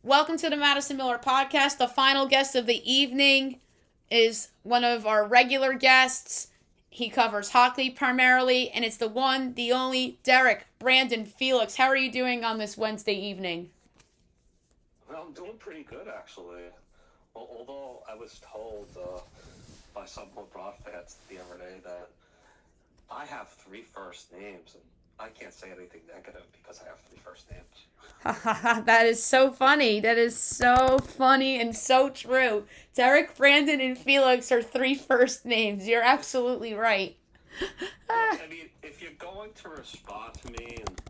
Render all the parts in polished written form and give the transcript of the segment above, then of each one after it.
Welcome to the Madison Miller podcast. The final guest of the evening is one of our regular guests. He covers hockey primarily, and it's the one, the only Derek Brandon Felix. How are you doing on this Wednesday evening? Well, I'm doing pretty good, actually. Well, although I was told by some broadcasts the other day that I have three first names, and I can't say anything negative because I have three first names. That is so funny. That is so funny and so true. Derek, Brandon, and Felix are three first names. You're absolutely right. Look, I mean, if you're going to respond to me and,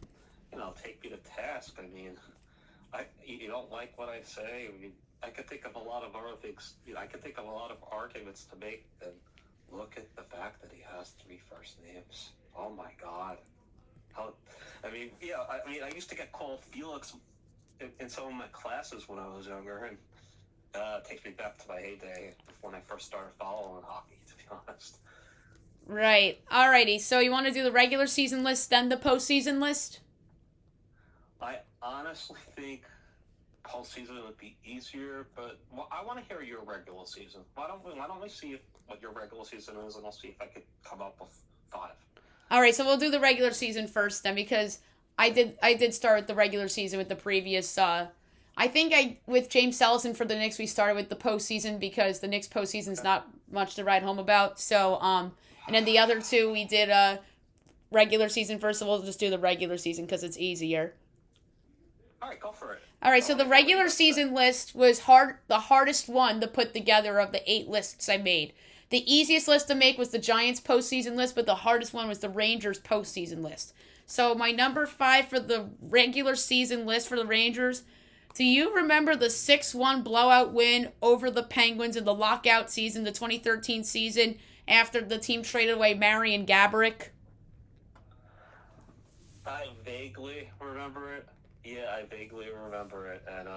take me to task, I mean, you don't like what I say. I mean, I could think of a lot of other things. I could think of a lot of arguments to make. And look at the fact that he has three first names. Oh my God! How? I mean, yeah. I used to get called Felix in some of my classes when I was younger, and it takes me back to my heyday when I first started following hockey. To be honest, Right. Alrighty. So you want to do the regular season list, then the postseason list? I honestly think postseason would be easier, but I want to hear your regular season. Why don't we see what your regular season is, and I'll see if I could come up with five. All right, so we'll do the regular season first then because I did start with the regular season with the previous I think I with James Sellison for the Knicks we started with the postseason because the Knicks postseason's not much to write home about. So and then the other two we did regular season first, so we'll just do the regular season because it's easier. All right, go for it. All right, I so want the to hear what you regular got to say. season list was the hardest one to put together of the 8 lists I made. The easiest list to make was the Giants postseason list, but the hardest one was the Rangers postseason list. So my number 5 for the regular season list for the Rangers. Do you remember the 6-1 blowout win over the Penguins in the lockout season, the 2013 season, after the team traded away Marian Gaborik? I vaguely remember it. Yeah, I vaguely remember it, and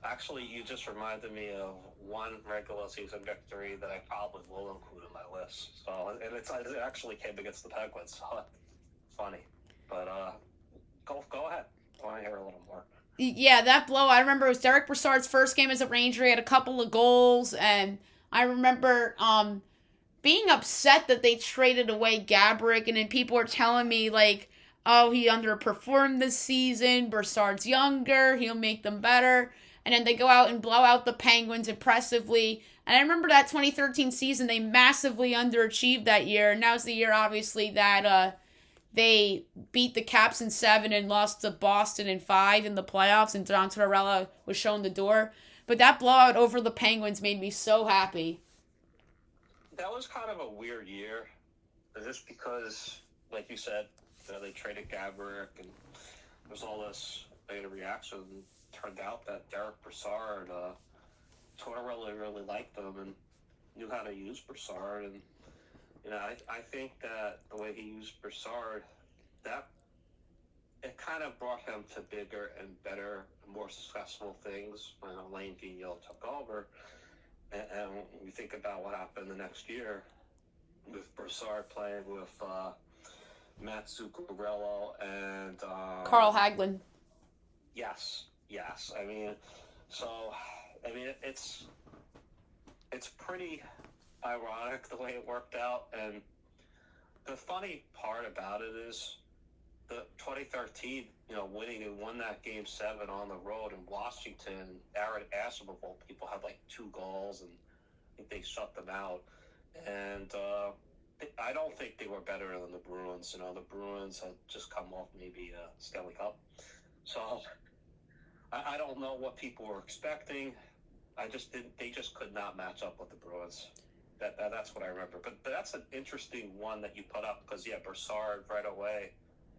actually, you just reminded me of one regular season victory that I probably will include in my list. So, and it actually came against the Penguins. So, funny, but go ahead. I want to hear a little more. Yeah, that blow. I remember it was Derek Brassard's first game as a Ranger. He had a couple of goals, and I remember being upset that they traded away Gabrick, and then people were telling me like, "Oh, he underperformed this season. Brassard's younger. He'll make them better." And then they go out and blow out the Penguins impressively. And I remember that 2013 season, they massively underachieved that year. And that was the year, obviously, that they beat the Caps in 7 and lost to Boston in 5 in the playoffs, and Don Tortorella was shown the door. But that blowout over the Penguins made me so happy. That was kind of a weird year, just because, like you said, they traded Gabrick, and there's all this beta reaction. Turned out that Derek Brassard, Tortorella really liked him and knew how to use Brassard, and I think that the way he used Brassard, that it kind of brought him to bigger and better, more successful things when Alain Vigneault took over. And when you think about what happened the next year with Brassard playing with Matt Zuccarello and Carl Hagelin. yes. So I mean, it's pretty ironic the way it worked out, and the funny part about it is the 2013, winning and won that game 7 on the road in Washington. Aaron Asham, of all people, had like 2 goals, and I think they shut them out. And I don't think they were better than the Bruins. The Bruins had just come off maybe a Stanley Cup. So I don't know what people were expecting. I just didn't. They just could not match up with the Bruins. That's what I remember. But that's an interesting one that you put up because Brassard right away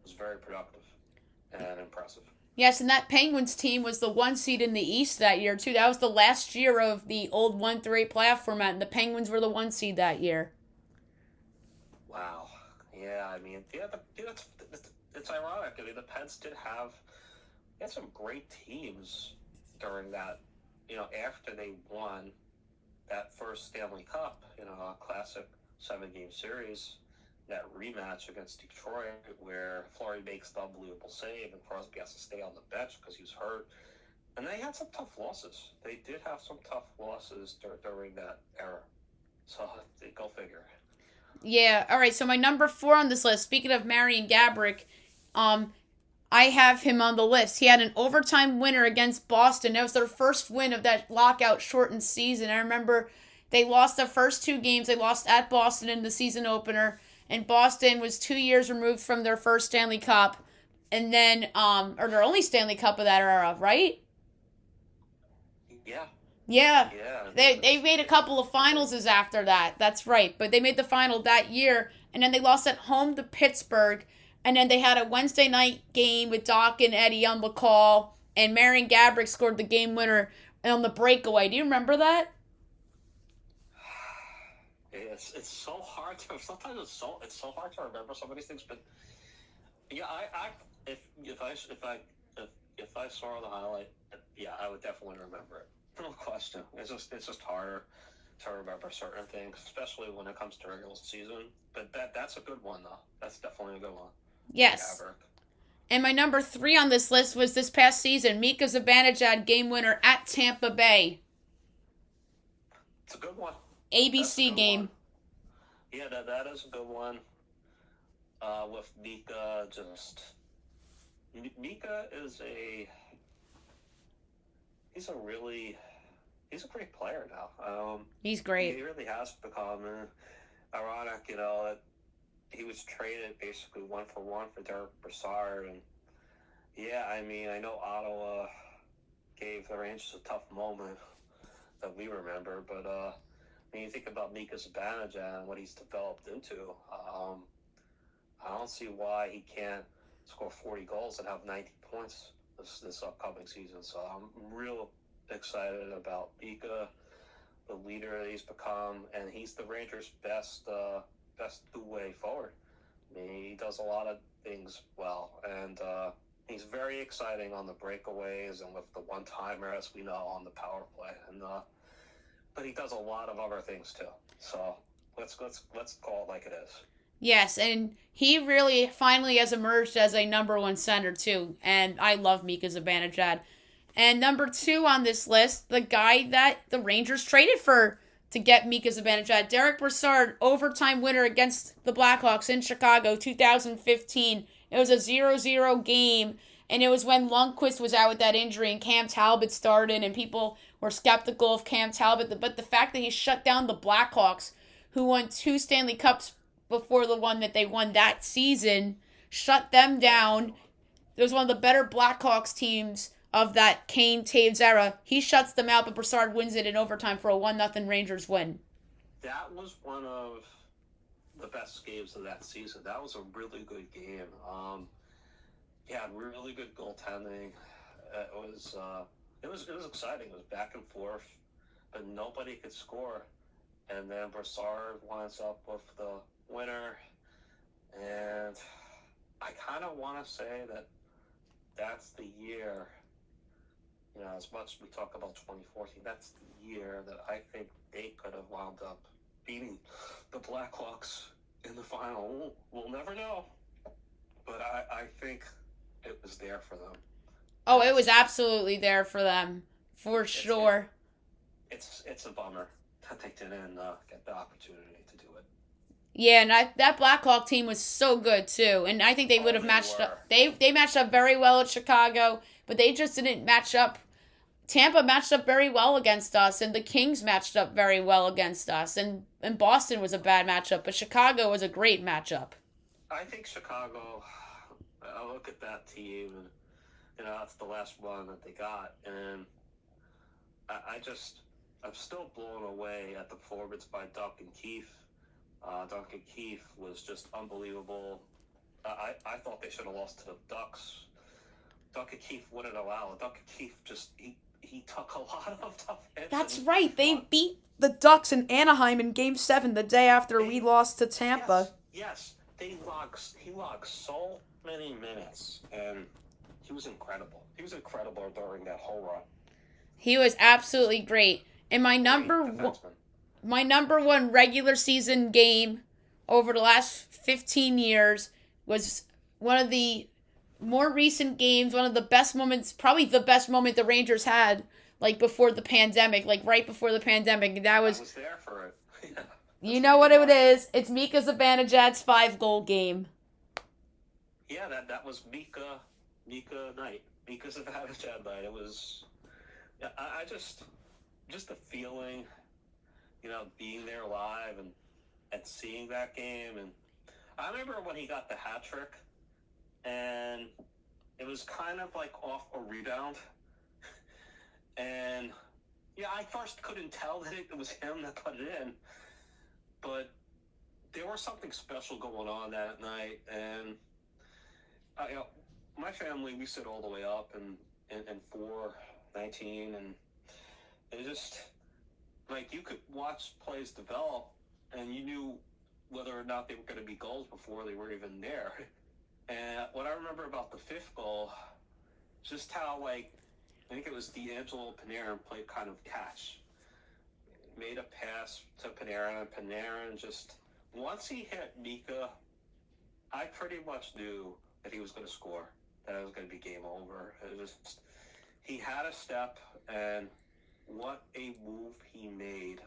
was very productive and impressive. Yes, and that Penguins team was the 1 seed in the East that year, too. That was the last year of the old 1 through 8 playoff format, and the Penguins were the 1 seed that year. Wow. Yeah, I mean, it's ironic. I mean, the Pens they had some great teams during that. After they won that first Stanley Cup, a classic 7-game series, that rematch against Detroit where Fleury makes the unbelievable save and Crosby has to stay on the bench because he was hurt. And they had some tough losses. They did have some tough losses during that era. So go figure. Yeah. All right. So my number 4 on this list. Speaking of Marion Gabrick, um, I have him on the list. He had an overtime winner against Boston. That was their first win of that lockout shortened season. I remember they lost the first 2 games. They lost at Boston in the season opener, and Boston was 2 years removed from their first Stanley Cup, and then or their only Stanley Cup of that era, right? Yeah. Yeah. Yeah. They made a couple of finals after that. That's right. But they made the final that year, and then they lost at home to Pittsburgh, and then they had a Wednesday night game with Doc and Eddie on the call, and Marion Gabrick scored the game winner on the breakaway. Do you remember that? It's so hard to sometimes it's so hard to remember some of these things, but yeah, I if I saw the highlight, yeah, I would definitely remember it. No question. It's just harder to remember certain things, especially when it comes to regular season. But that's a good one though. That's definitely a good one. Yes. Gabrick. And my number 3 on this list was this past season, Mika Zibanejad game winner at Tampa Bay. It's a good one. ABC game. One. Yeah, that is a good one. With Mika, Mika is he's a great player now. He's great. He really has become ironic, that he was traded basically 1-for-1 for Derek Brassard, and yeah, I mean, I know Ottawa gave the Rangers a tough moment that we remember, but when you think about Mika Zibanejad and what he's developed into, I don't see why he can't score 40 goals and have 90 points this upcoming season. So I'm real excited about Mika, the leader that he's become, and he's the Rangers' best two-way forward. I mean, he does a lot of things well, and he's very exciting on the breakaways and with the one-timer, as we know, on the power play. And but he does a lot of other things too. So let's call it like it is. Yes, and he really finally has emerged as a number 1 center too. And I love Mika Zibanejad. And number 2 on this list, the guy that the Rangers traded for to get Mika Zibanejad, Derek Brassard, overtime winner against the Blackhawks in Chicago, 2015. It was a 0-0 game, and it was when Lundqvist was out with that injury and Cam Talbot started, and people were skeptical of Cam Talbot. But the fact that he shut down the Blackhawks, who won 2 Stanley Cups before the one that they won that season, shut them down. It was one of the better Blackhawks teams of that Kane Taves era. He shuts them out, but Brassard wins it in overtime for a 1-0 Rangers win. That was one of the best games of that season. That was a really good game. Yeah, really good goaltending. It was exciting. It was back and forth, but nobody could score. And then Brassard winds up with the winner, and I kind of want to say that that's the year. As much as we talk about 2014, that's the year that I think they could have wound up beating the Blackhawks in the final. We'll never know, but I think it was there for them. Oh, it was absolutely there for them, for sure. It's a bummer that they didn't get the opportunity to do it. Yeah, and that Blackhawk team was so good too, and I think they would have matched up. They matched up very well at Chicago, but they just didn't match up. Tampa matched up very well against us, and the Kings matched up very well against us, and Boston was a bad matchup, but Chicago was a great matchup. I think Chicago, I look at that team, and that's the last one that they got, and I'm still blown away at the performance by Duncan Keith. Duncan Keith was just unbelievable. I thought they should have lost to the Ducks. Duncan Keith wouldn't allow it. Duncan Keith he took a lot of tough hits. That's right. They beat the Ducks in Anaheim in Game 7 the day after we lost to Tampa. Yes. He logged so many minutes, and he was incredible. He was incredible during that whole run. He was absolutely great. And my number 1 regular season game over the last 15 years was one of the more recent games, one of the best moments, probably the best moment the Rangers had, like before the pandemic, like right before the pandemic. That I was, was there for it. Yeah, you that's know right. what You it watched it. is. It's Mika Zibanejad's 5 goal game. Yeah, that was Mika night. Mika's Zibanejad night. It was. Yeah, I just the feeling, being there live and seeing that game. And I remember when he got the hat trick, and it was kind of like off a rebound. And yeah, I first couldn't tell that it was him that put it in, but there was something special going on that night. And my family, we sit all the way up and 419, and it just like you could watch plays develop, and you knew whether or not they were going to be goals before they were even there. And what I remember about the fifth goal, just how like I think it was D'Angelo Panarin played kind of catch, made a pass to Panarin, and Panarin just once he hit Mika, I pretty much knew that he was going to score, that it was going to be game over. It was he had a step, and what a move he made.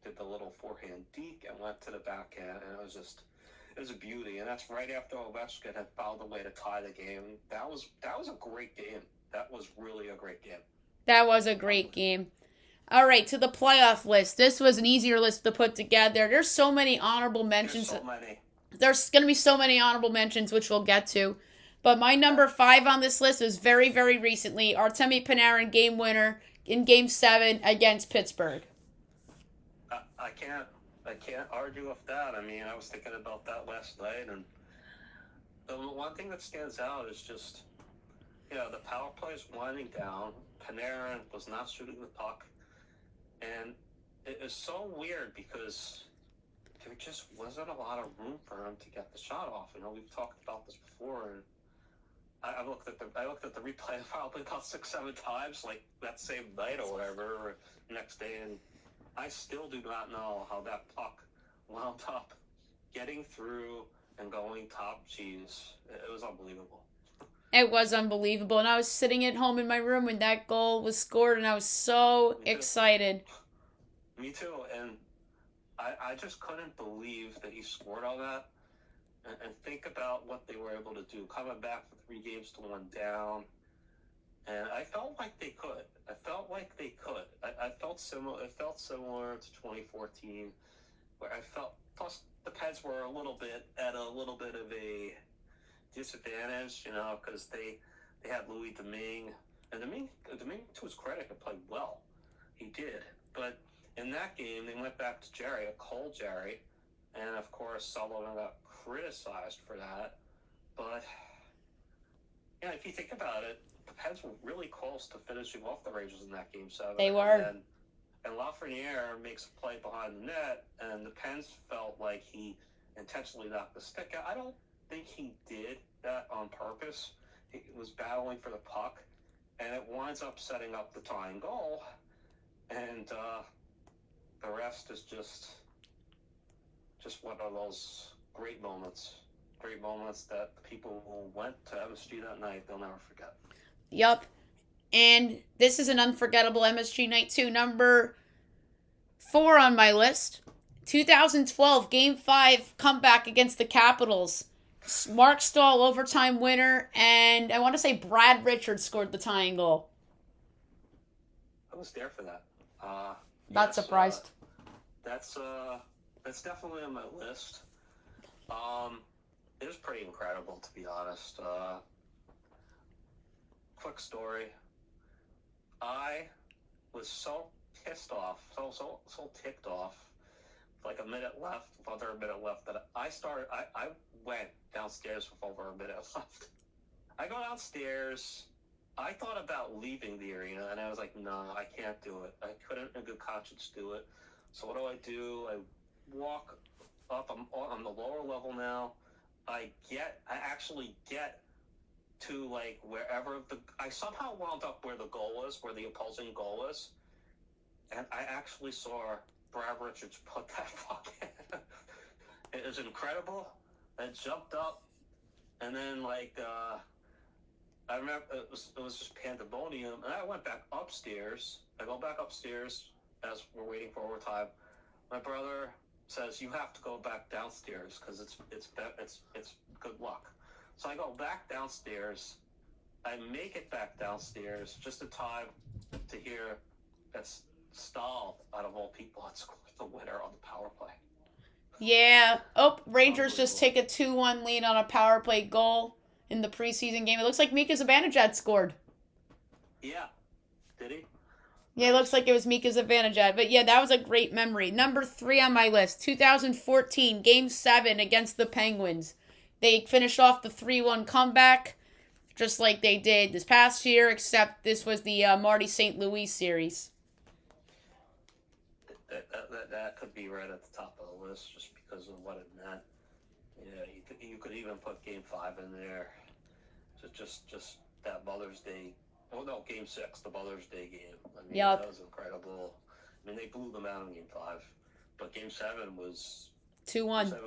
Did the little forehand deke and went to the backhand, and it was a beauty. And that's right after Ovechkin had found a way to tie the game. That was a great game. That was really a great game. That was a great game. All right, to the playoff list. This was an easier list to put together. There's so many honorable There's mentions. so many. There's going to be so many honorable mentions, which we'll get to. But my number 5 on this list was very, very recently Artemi Panarin game winner in Game 7 against Pittsburgh. I can't argue with that. I mean, I was thinking about that last night, and the one thing that stands out is just, the power play is winding down. Panarin was not shooting the puck, and it is so weird because there just wasn't a lot of room for him to get the shot off. We've talked about this before, and I looked at the replay probably about 6-7 times, like that same night or whatever, or next day, and I still do not know how that puck wound up getting through and going top cheese. It was unbelievable. It was unbelievable. And I was sitting at home in my room when that goal was scored, and I was so excited. Me too. And I just couldn't believe that he scored all that. And think about what they were able to do, coming back from 3 games to 1 down. And I felt like they could. I felt similar. It felt similar to 2014, where I felt. Plus, the Peds were at a little bit of a disadvantage, because they had Louis Domingue, and Domingue, to his credit, had played well. He did, but in that game, they went back to Jerry, a cold Jerry, and of course, Sullivan got criticized for that. But yeah, if you think about it, the Pens were really close to finishing off the Rangers in that game 7. They were. And Lafreniere makes a play behind the net, and the Pens felt like he intentionally knocked the stick out. I don't think he did that on purpose. He was battling for the puck, and it winds up setting up the tying goal. And the rest is just one of those great moments that the people who went to MSG that night, they'll never forget. Yup. And this is an unforgettable MSG night too. Number 4 on my list. 2012 Game 5 comeback against the Capitals. Mark Stahl overtime winner, and I want to say Brad Richards scored the tying goal. I was there for that. Not surprised. That's definitely on my list. It was pretty incredible, to be honest. Quick story. I was so pissed off, so ticked off, like a minute left, under a minute left, that I went downstairs with over a minute left. I go downstairs. I thought about leaving the arena, and I was like, no, I can't do it. I couldn't in good conscience do it. So what do? I walk up. I'm on the lower level now. I actually get to like wherever I somehow wound up where the goal was, where the opposing goal was, and I actually saw Brad Richards put that puck in. It was incredible. I jumped up, and then I remember it was just pandemonium, and I went back upstairs. I go back upstairs as we're waiting for overtime. My brother says you have to go back downstairs because it's good luck. So I go back downstairs. I make it back downstairs just in time to hear that Stahl, out of all people, had scored the winner on the power play. Yeah. Oh, Rangers just Unbelievable. take a 2-1 lead on a power play goal in the preseason game. It looks like Mika Zibanejad scored. Yeah, did he? Yeah, it looks Nice. like it was Mika Zibanejad. But yeah, that was a great memory. Number 3 on my list, 2014, Game 7 against the Penguins. They finished off the 3-1 comeback, just like they did this past year, except this was the Marty St. Louis series. That could be right at the top of the list just because of what it meant. Yeah, you could even put Game 5 in there. Just that Mother's Day. Oh no, Game 6, the Mother's Day game. I mean, Yup. that was incredible. I mean, they blew them out in Game 5, but Game 7 was Game 2-1. 7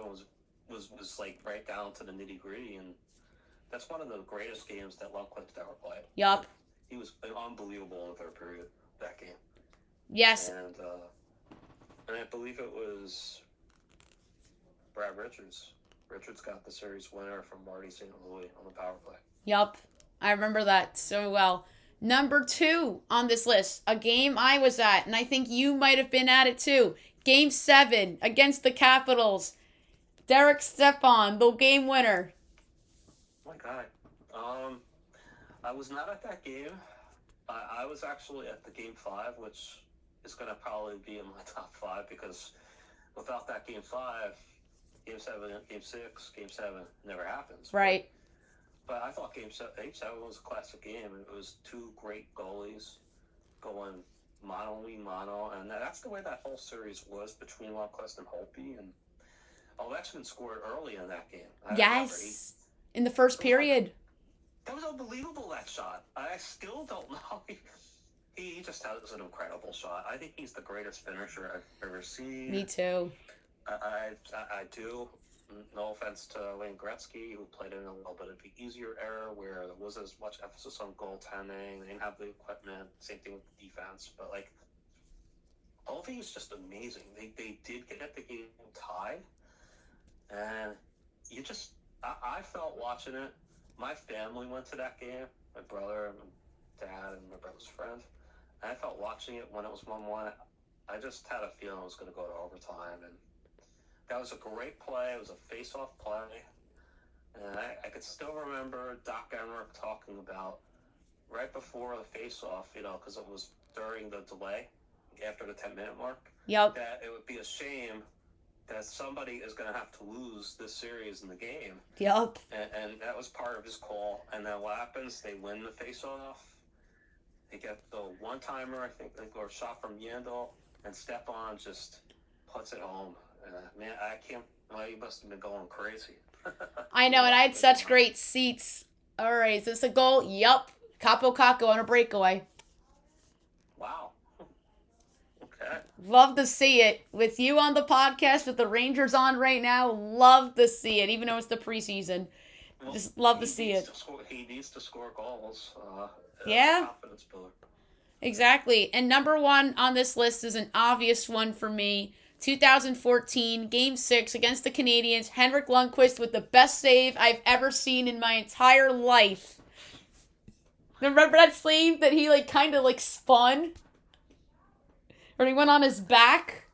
was like right down to the nitty gritty, and that's one of the greatest games that Lundqvist ever played. Yup. He was unbelievable in the third period that game, Yes. and I believe it was Brad Richards. Richards got the series winner from Marty St. Louis on the power play. Yup. I remember that so well. Number 2 on this list, a game I was at, and I think you might have been at it too. Game 7 against the Capitals. Derek Stepan, the game winner. Oh my God. I was not at that game. I was actually at the Game 5, which is going to probably be in my top 5 because without that Game 5, Game 7, Game 6, Game 7 never happens. Right. But I thought Game 7 was a classic game. It was two great goalies going mano, and that's the way that whole series was between Lundqvist and Holtby. And Ovechkin scored early in that game. I remember Yes. In the first period. that was unbelievable, that shot. I still don't know. He just has an incredible shot. I think he's the greatest finisher I've ever seen. Me too. I do. No offense to Wayne Gretzky, who played in a little bit of an easier era where there was as much emphasis on goaltending. They didn't have the equipment. Same thing with the defense. But, like, Ovi is just amazing. They did get the game tied. And you just, I felt watching it. My family went to that game. My brother, my dad, and my brother's friend. And I felt watching it when it was 1-1. I just had a feeling it was going to go to overtime. And that was a great play. It was a face-off play. And I could still remember Doc Emmerich talking about right before the face-off, because it was during the delay, after the 10-minute mark, Yup. that it would be a shame that somebody is going to have to lose this series in the game. Yup. And that was part of his call. And then what happens? They win the face-off. They get the one-timer, I think, or a shot from Yandel, and Stepan just puts it home. Man, I can't. Well, you must have been going crazy. I know, and I had such great seats. All right, is this a goal? Yup. Capo Caco on a breakaway. Wow. Okay. Love to see it. With you on the podcast, with the Rangers on right now, love to see it, even though it's the preseason. Well, Just love to see it. He needs to score goals. Yeah. Confidence builder. Exactly. And number 1 on this list is an obvious one for me. 2014, Game 6 against the Canadiens. Henrik Lundqvist with the best save I've ever seen in my entire life. Remember that save that he kind of spun? Or he went on his back?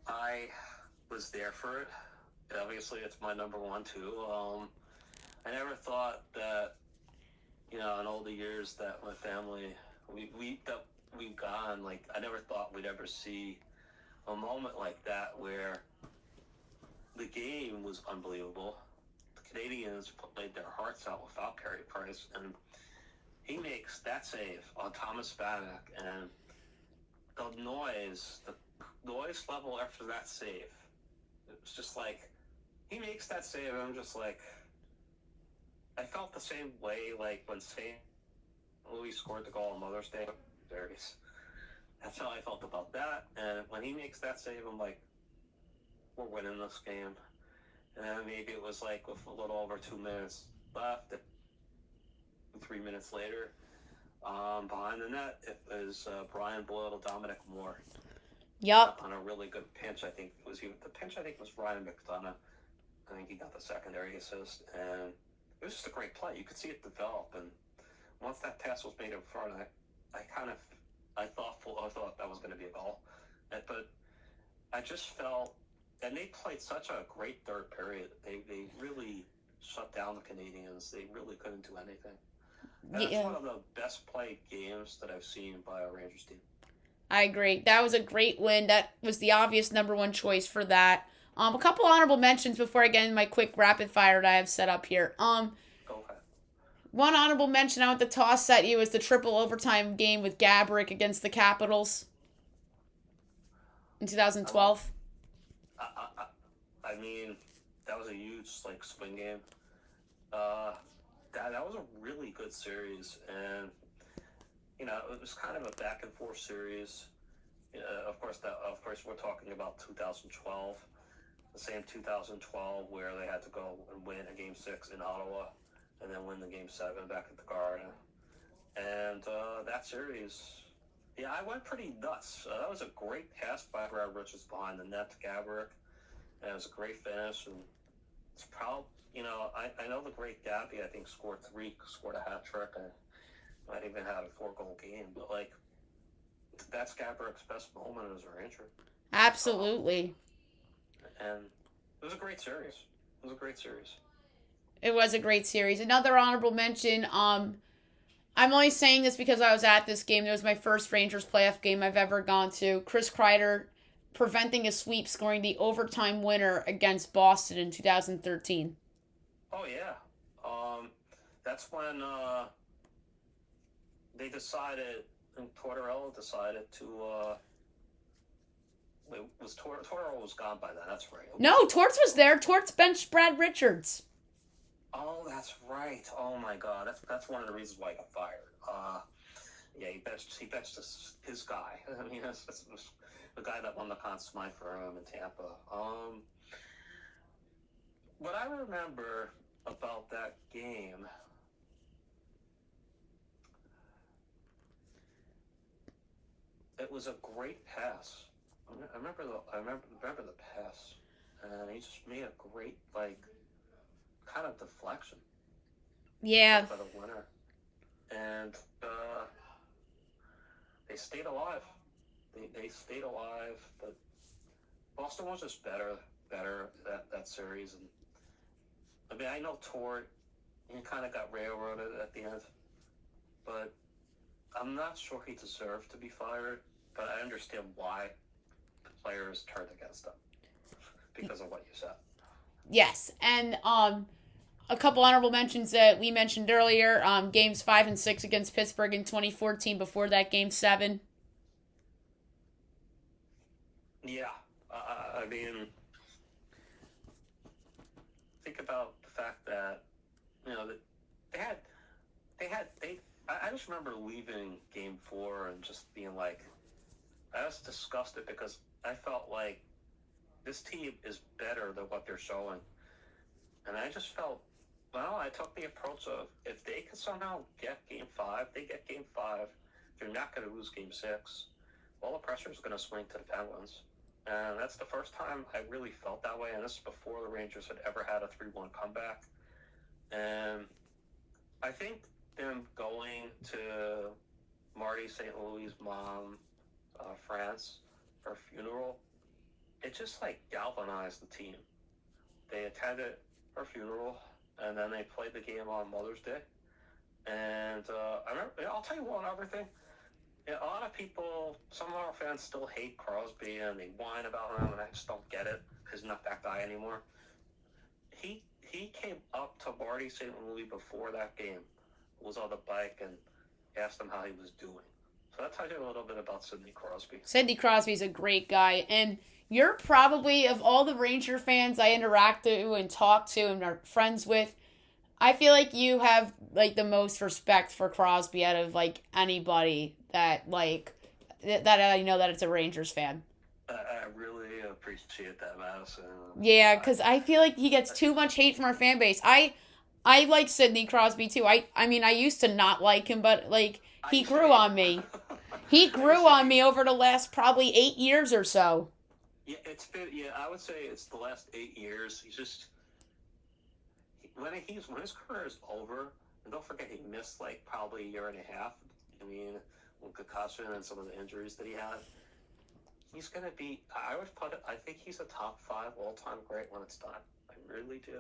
I was there for it. Obviously, it's my number 1 too. I never thought that, in all the years that my family we've gone, I never thought we'd ever see a moment like that where the game was unbelievable. The Canadians played their hearts out without Carey Price, and he makes that save on Thomas Vanek, and the noise level after that save, it was just he makes that save, and I'm just I felt the same way when St. Louis scored the goal on Mother's Day. That's how I felt about that. And when he makes that save, I'm we're winning this game. And then maybe it was with a little over 2 minutes left. 3 minutes later, behind the net, it was Brian Boyle to Dominic Moore Yup. on a really good pinch. I think it was the pinch. I think was Ryan McDonough. I think he got the secondary assist, and it was just a great play. You could see it develop, and once that pass was made in front, I thought that was going to be a goal, but I just felt, and they played such a great third period. They really shut down the Canadians. They really couldn't do anything. And that's Yeah. one of the best played games that I've seen by a Rangers team. I agree. That was a great win. That was the obvious number one choice for that. A couple honorable mentions before I get into my quick rapid fire that I have set up here. Go ahead. One honorable mention I want to toss at you is the triple overtime game with Gabrick against the Capitals in 2012. I, I mean, that was a huge swing game. Uh, that was a really good series, and it was kind of a back and forth series. Of course, we're talking about 2012, the same 2012 where they had to go and win a game 6 in Ottawa, and then win the game 7 back at the Garden. And that series, yeah, I went pretty nuts. That was a great pass by Brad Richards behind the net to Gabrick, and it was a great finish. And it's probably, I know the great Gabby, I think, scored a hat trick, and might even had a 4-goal game, but that's Gabrick's best moment as a Ranger. Absolutely. And it was a great series. It was a great series. It was a great series. Another honorable mention. I'm only saying this because I was at this game. It was my first Rangers playoff game I've ever gone to. Chris Kreider preventing a sweep, scoring the overtime winner against Boston in 2013. Oh yeah, that's when they decided, and Tortorella decided to. Tortorella was gone by then. That's right. No, Torts was there. Torts benched Brad Richards. Oh, that's right. Oh my God, that's one of the reasons why he got fired. Yeah, he benched his guy. I mean, that's the guy that won the Conn Smythe for him in Tampa. What I remember about that game, it was a great pass. I remember the pass, and he just made a great kind of deflection. Yeah. For the winner, and they stayed alive. They stayed alive, but Boston was just better that series. And I mean, I know Tort, he kind of got railroaded at the end, but I'm not sure he deserved to be fired. But I understand why the players turned against him because of what you said. Yes, and a couple honorable mentions that we mentioned earlier. Games 5 and 6 against Pittsburgh in 2014. Before that, Game 7. Yeah, I mean, think about the fact that I just remember leaving Game 4 and just being I was disgusted because I felt like this team is better than what they're showing, and I just felt. Well, I took the approach of if they can somehow get Game 5, they get Game 5. They're not going to lose Game 6. All the pressure is going to swing to the Penguins. And that's the first time I really felt that way. And this is before the Rangers had ever had a 3-1 comeback. And I think them going to Marty St. Louis' mom, France, her funeral, it just galvanized the team. They attended her funeral. And then they played the game on Mother's Day. And I remember, I'll tell you one other thing. A lot of people, some of our fans still hate Crosby and they whine about him, and I just don't get it because he's not that guy anymore. He came up to Marty St. Louis before that game, was on the bike, and asked him how he was doing. So that tells you a little bit about Sidney Crosby. Sidney Crosby's a great guy, and you're probably, of all the Ranger fans I interact to and talk to and are friends with, I feel like you have the most respect for Crosby out of anybody that that I know that it's a Rangers fan. I really appreciate that, Madison. Yeah, because I feel like he gets too much hate from our fan base. I like Sidney Crosby too. I mean, I used to not like him, but like I he used to grew hate him. on me. He I used grew to on hate. me over the last probably 8 years or so. Yeah, it's been. Yeah, I would say it's the last 8 years. He's just when his career is over, and don't forget he missed like probably a year and a half. I mean, with concussion and some of the injuries that he had, he's gonna be. I would put it. I think he's a top five all time great when it's done. I really do.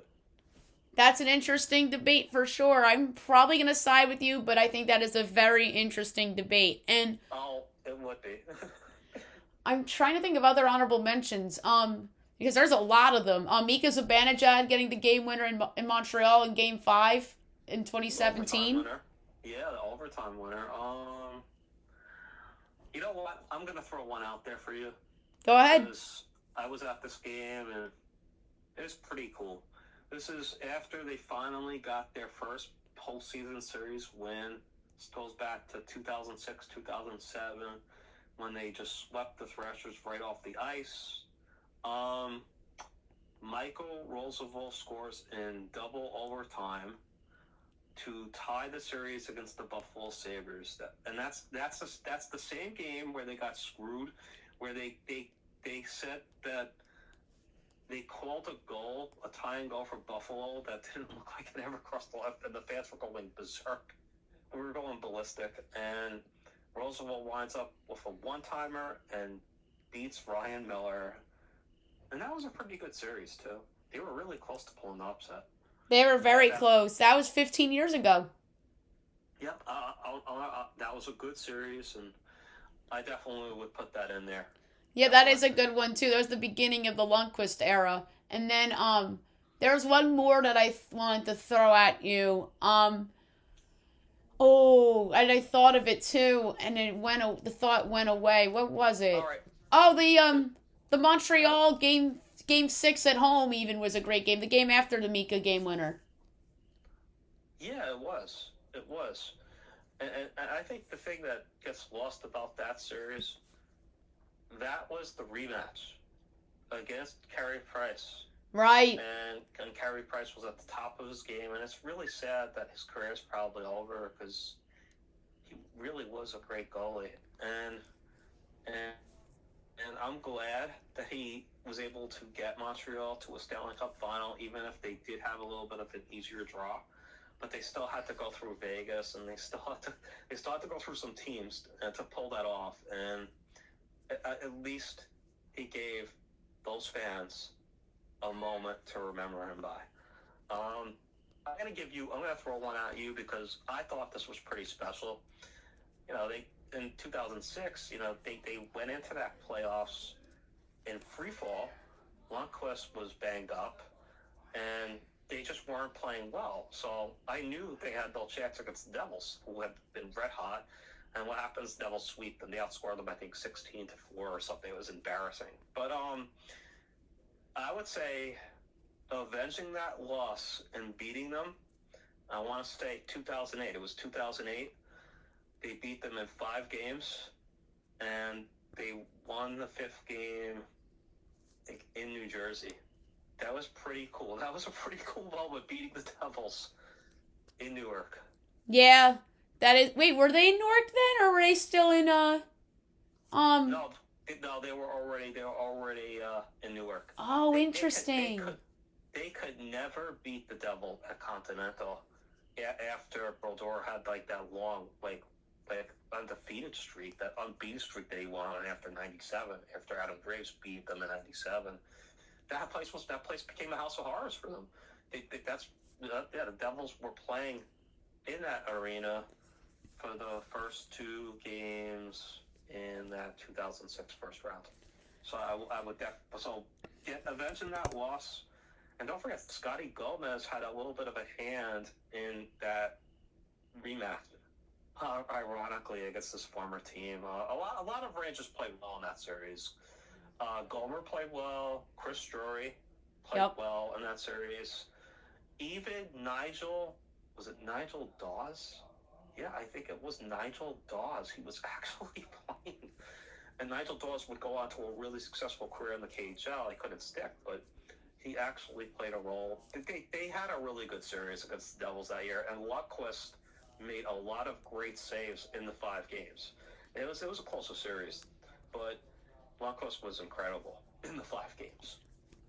That's an interesting debate for sure. I'm probably going to side with you, but I think that is a very interesting debate. And Oh, it would be. I'm trying to think of other honorable mentions. Because there's a lot of them. Mika Zibanejad getting the game winner in Montreal in Game 5 in The overtime 2017. winner. Yeah, the overtime winner. You know what? I'm gonna throw one out there for you Go ahead. because I was at this game and it was pretty cool. This is after they finally got their first postseason series win. This goes back to 2006, 2007, when they just swept the Thrashers right off the ice. Um, Michael Roosevelt scores in double overtime to tie the series against the Buffalo Sabres. And that's the same game where they got screwed, where they said that they called a goal, a tying goal for Buffalo that didn't look like it ever crossed the left, and the fans were going berserk. We were going ballistic, and Roosevelt winds up with a one-timer and beats Ryan Miller. And that was a pretty good series, too. They were really close to pulling the upset. They were very That, close. That was 15 years ago. yep, that was a good series, and I definitely would put that in there. Yeah, that is Definitely. a good one too. That was the beginning of the Lundqvist era. And then there's one more that wanted to throw at you. Oh, and I thought of it too, and the thought went away. What was All it? right. Oh, Uh, the uh, Montreal game 6 at home even was a great game. The game after the Mika game winner. yeah, it was. It was. And I think the thing that gets lost about that series, that was the rematch against Carey Price. Right. And Carey Price was at the top of his game, and it's really sad that his career is probably over because he really was a great goalie. And and I'm glad that he was able to get Montreal to a Stanley Cup final, even if they did have a little bit of an easier draw. But they still had to go through Vegas, and they still had to go through some teams to pull that off. And at least he gave those fans a moment to remember him by. Um, I'm gonna throw one at you because I thought this was pretty special. You know, they in 2006, they went into that playoffs in free fall. Lundqvist was banged up, and they just weren't playing well. So I knew they had no chance against the Devils, who had been red hot. And what happens? The Devils sweep them. They outscored them, I think, 16-4 or something. It was embarrassing. But I would say avenging that loss and beating them. I want to say 2008. It was 2008. They beat them in 5 games, and they won the 5th game, I think, in New Jersey. That was pretty cool. That was a pretty cool moment, beating the Devils in Newark. Yeah. That is. Wait, were they in Newark then, or were they still in um? No, no, they were already in Newark. Oh, They they could they interesting. could they could never beat the Devil at Continental. Yeah, after Brodeur had like that long like undefeated streak, that unbeaten streak that he won on after '97, after Adam Graves beat them in '97. That place became a house of horrors for them. The Devils were playing in that arena for the first 2 games in that 2006 first round. So I would avenging that loss. And don't forget, Scotty Gomez had a little bit of a hand in that rematch. Ironically, against this former team, a lot of Rangers played well in that series. Gomer played well. Chris Drury played Yep. well in that series. Even Nigel, was it Nigel Dawes? Yeah, I think it was Nigel Dawes. He was actually playing. And Nigel Dawes would go on to a really successful career in the KHL. He couldn't stick, but he actually played a role. They had a really good series against the Devils that year, and Lundqvist made a lot of great saves in the 5 games. It was a closer series, but Lundqvist was incredible in the 5 games.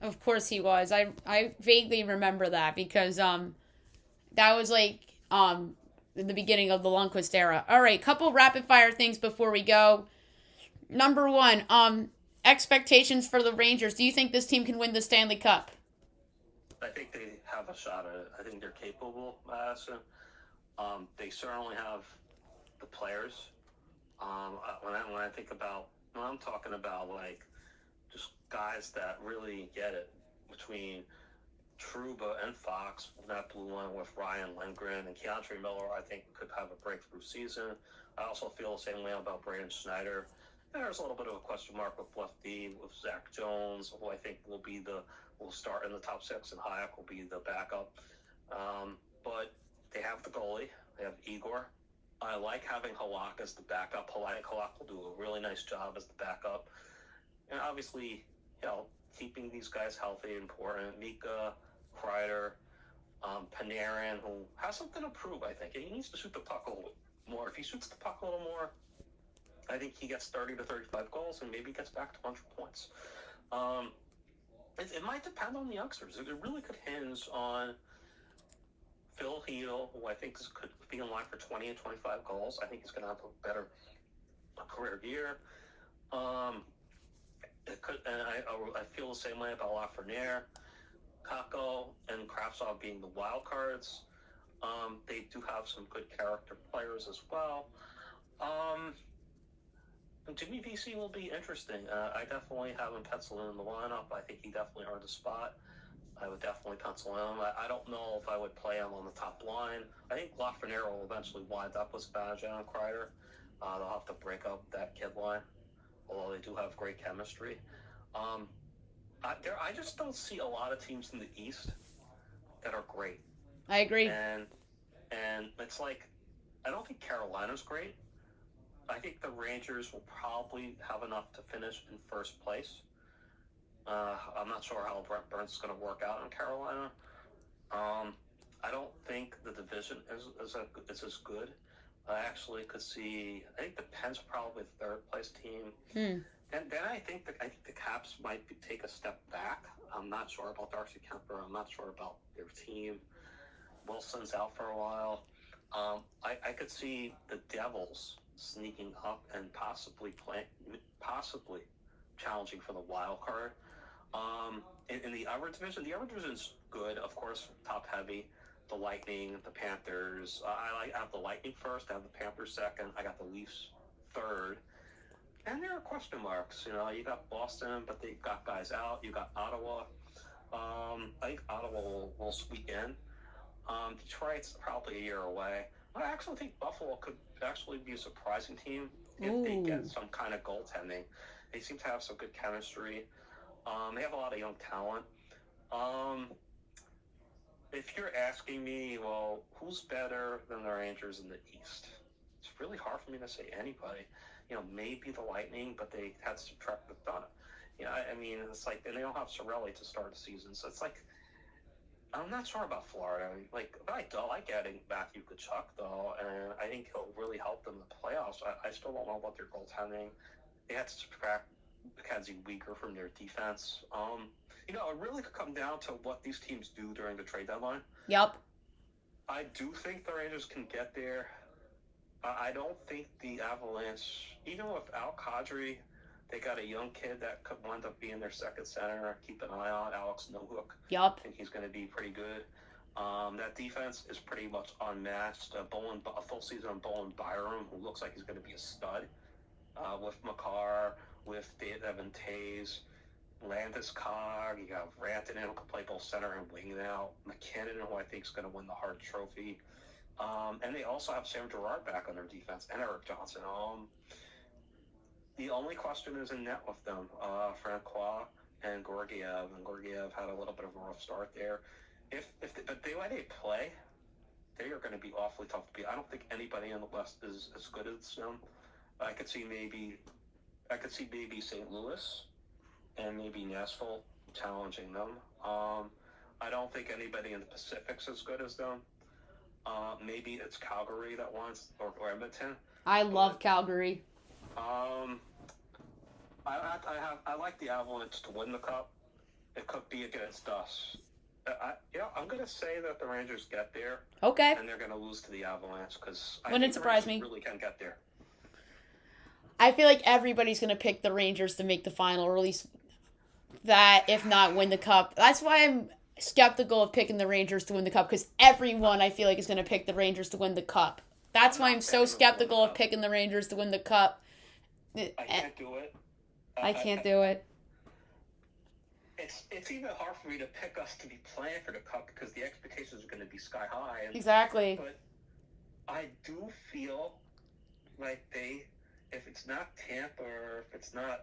Of course he was. I vaguely remember that because that was like in the beginning of the Lundqvist era. All right, couple rapid fire things before we go. Number one, expectations for the Rangers. Do you think this team can win the Stanley Cup? I think they have a shot at it. I think they're capable, Madison. They certainly have the players. When I think about when I'm talking about like just guys that really get it between Truba and Fox, that blue line with Ryan Lindgren and Keontae Miller, I think could have a breakthrough season. I also feel the same way about Braden Schneider. There's a little bit of a question mark with left D with Zach Jones, who I think will start in the top 6, and Hayek will be the backup. But they have the goalie. They have Igor. I like having Halak as the backup. Halak will do a really nice job as the backup. And obviously, keeping these guys healthy is important. Mika, Kreider, Panarin, who has something to prove, I think. And he needs to shoot the puck a little more. If he shoots the puck a little more, I think he gets 30 to 35 goals and maybe gets back to 100 points. It might depend on the youngsters. It really could hinge on Phil Heedle, who I think could be in line for 20 and 25 goals. I think he's going to have a better career year. I feel the same way about Lafreniere, Kako, and Kravtsov being the wild cards. They do have some good character players as well. Jimmy VC will be interesting. I definitely have him penciled in the lineup. I think he definitely earned a spot. I would definitely pencil him. I don't know if I would play him on the top line. I think Lafreniere will eventually wind up with Spanajan and Kreider. They'll have to break up that kid line, although they do have great chemistry. I just don't see a lot of teams in the East that are great. I agree. And it's like, I don't think Carolina's great. I think the Rangers will probably have enough to finish in first place. I'm not sure how Brent Burns is going to work out in Carolina. I don't think the division is as good. I actually could see. I think the Pens are probably the third place team. And then I think the Caps might take a step back. I'm not sure about Darcy Kemper. I'm not sure about their team. Wilson's out for a while. I could see the Devils sneaking up and possibly challenging for the wild card. In the other division is good, of course, top heavy. The Lightning, the Panthers. I have the Lightning first. I have the Panthers second. I got the Leafs third. And there are question marks. You got Boston, but they've got guys out. You got Ottawa. I think Ottawa will squeak in. Detroit's probably a year away. I actually think Buffalo could actually be a surprising team if they get some kind of goaltending. They seem to have some good chemistry. They have a lot of young talent. If you're asking me, well, who's better than the Rangers in the East? It's really hard for me to say anybody. Maybe the Lightning, but they had to subtract the Donna. I mean, it's like, and they don't have Sorelli to start the season, so it's like, I'm not sure about Florida. But I like adding Matthew Tkachuk, though, and I think he'll really help them in the playoffs. I still don't know about their goaltending. They had to subtract Mackenzie Weegar from their defense. It really could come down to what these teams do during the trade deadline. Yep. I do think the Rangers can get there. I don't think the Avalanche, even without Kadri, they got a young kid that could wind up being their second center. Keep an eye on Alex Nohook. Yep. I think he's going to be pretty good. That defense is pretty much unmatched. A full season on Bowen Byram, who looks like he's going to be a stud. With Makar, with Evan Tays, Landis Cog, you got Rantanen, who can play both center and wing now. McKinnon, who I think is going to win the Hart Trophy. And they also have Sam Girard back on their defense, and Eric Johnson. The only question is in net with them, Francois and Gorgiev. And Gorgiev had a little bit of a rough start there. But the way they play, they are going to be awfully tough to beat. I don't think anybody in the West is as good as them. I could see maybe St. Louis and maybe Nashville challenging them. I don't think anybody in the Pacific's as good as them. Maybe it's Calgary that wants, or Edmonton. I love But Calgary. um, I like the Avalanche to win the cup. It could be against us. I'm going to say that the Rangers get there, Okay. and they're going to lose to the Avalanche because I Wouldn't think the surprise Rangers me. really can get there. I feel like everybody's going to pick the Rangers to make the final, or at least that, if not win the cup. That's why I'm skeptical of picking the Rangers to win the cup, because everyone I feel like is going to pick the Rangers to win the cup. That's I'm why not I'm so picking them to win the skeptical of cup. picking the Rangers to win the cup. I can't do it. I can't do it. It's even hard for me to pick us to be playing for the cup because the expectations are going to be sky high. Exactly. But I do feel like if it's not Tampa or if it's not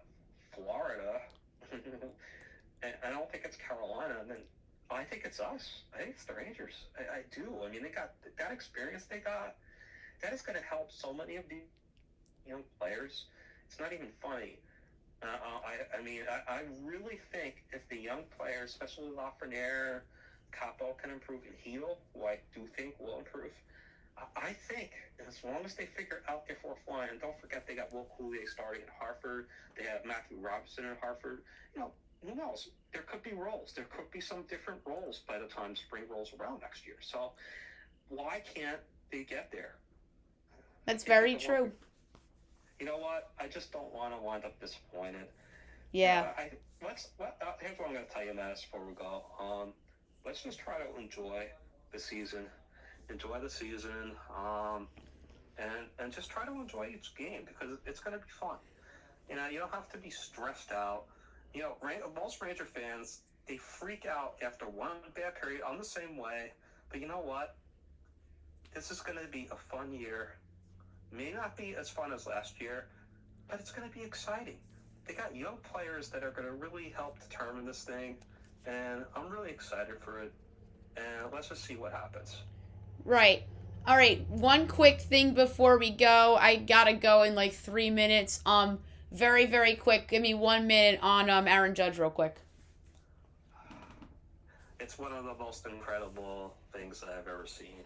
Florida, and I don't think it's Carolina, then I think it's us. I think it's the Rangers. I do. I mean, they got that experience they got. That is going to help so many of the young players. It's not even funny. I really think if the young players, especially Lafreniere, Capo, can improve, and Heal, who I do think will improve, I think as long as they figure out their fourth line, and don't forget they got Will Coulier starting at Hartford, they have Matthew Robinson at Hartford, who knows? There could be roles. There could be some different roles by the time spring rolls around next year. So why can't they get there? That's very true. You know what? I just don't want to wind up disappointed. Yeah. Here's what I'm going to tell you, Matt, before we go. Let's just try to enjoy the season. And just try to enjoy each game because it's going to be fun. You don't have to be stressed out. Most Ranger fans, they freak out after one bad period. I'm the same way. But you know what? This is going to be a fun year. May not be as fun as last year, but it's going to be exciting. They got young players that are going to really help determine this thing, and I'm really excited for it. And let's just see what happens. Right. All right. One quick thing before we go. I gotta go in like 3 minutes. Very very quick. Give me 1 minute on Aaron Judge real quick. It's one of the most incredible things I've ever seen.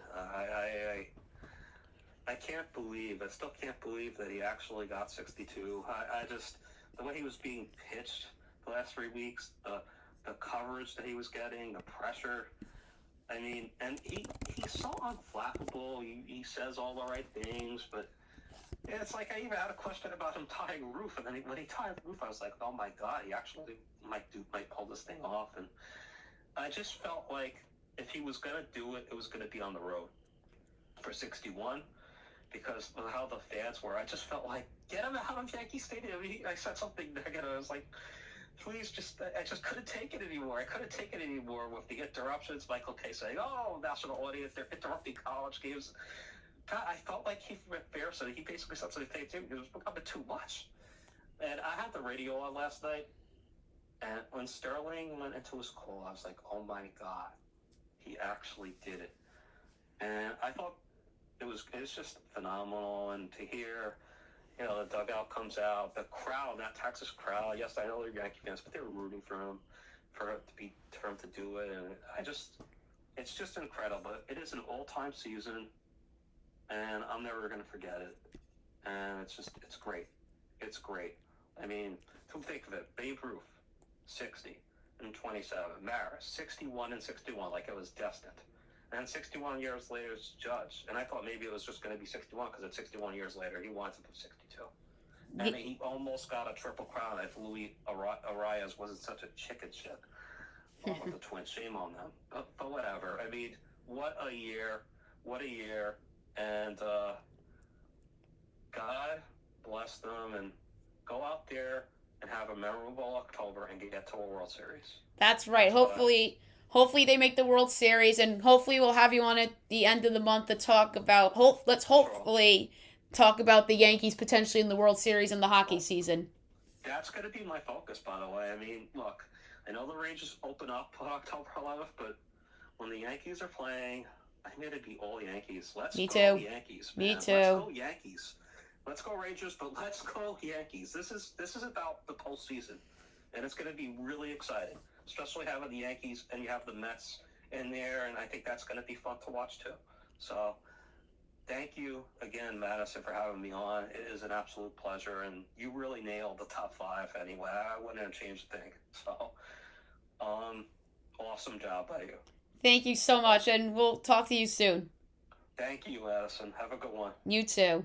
I can't believe. I still can't believe that he actually got 62. The way he was being pitched the last 3 weeks, the coverage that he was getting, the pressure. I mean, and he's so unflappable. He says all the right things, but it's like I even had a question about him tying roof, and then when he tied roof, I was like, oh my god, he actually might pull this thing off. And I just felt like if he was gonna do it, it was gonna be on the road for 61. Because of how the fans were, I just felt like, get him out of Yankee Stadium. I said something negative. I was like, please, I just couldn't take it anymore. I couldn't take it anymore with the interruptions. Michael Kay saying, oh, national audience, they're interrupting college games. God, I felt like he went fair, so he basically said something too. It was becoming too much. And I had the radio on last night, and when Sterling went into his call, I was like, oh my God, he actually did it. And I thought, it's just phenomenal, and to hear, the dugout comes out, the crowd, that Texas crowd. Yes, I know they're Yankee fans, but they were rooting for him, for him to do it, and it's just incredible. It is an all-time season, and I'm never going to forget it. And it's great. It's great. I mean, to think of it, Babe Ruth, 60 and 27, Maris, 61 and 61, like it was destined. And 61 years later, it's Judge. And I thought maybe it was just going to be 61 because it's 61 years later. He wants it for 62. And he almost got a triple crown if Luis Arias wasn't such a chicken shit. With the Twins. Shame on them. But whatever. I mean, what a year. What a year. And God bless them and go out there and have a memorable October and get to a World Series. That's right. Hopefully they make the World Series, and hopefully we'll have you on at the end of the month to talk about. Let's hopefully talk about the Yankees potentially in the World Series in the hockey season. That's going to be my focus, by the way. I mean, look, I know the Rangers open up on October 11th, but when the Yankees are playing, I'm going to be all Yankees. Let's go Yankees, man. Me too. Let's go Yankees. Let's go Rangers, but let's go Yankees. This is about the postseason, and it's going to be really exciting. especially having the Yankees and you have the Mets in there, and I think that's going to be fun to watch too. So thank you again, Madison, for having me on. It is an absolute pleasure, and you really nailed the top five anyway. I wouldn't have changed a thing. So, um, awesome job by you. Thank you so much, and we'll talk to you soon. Thank you, Madison. Have a good one. You too.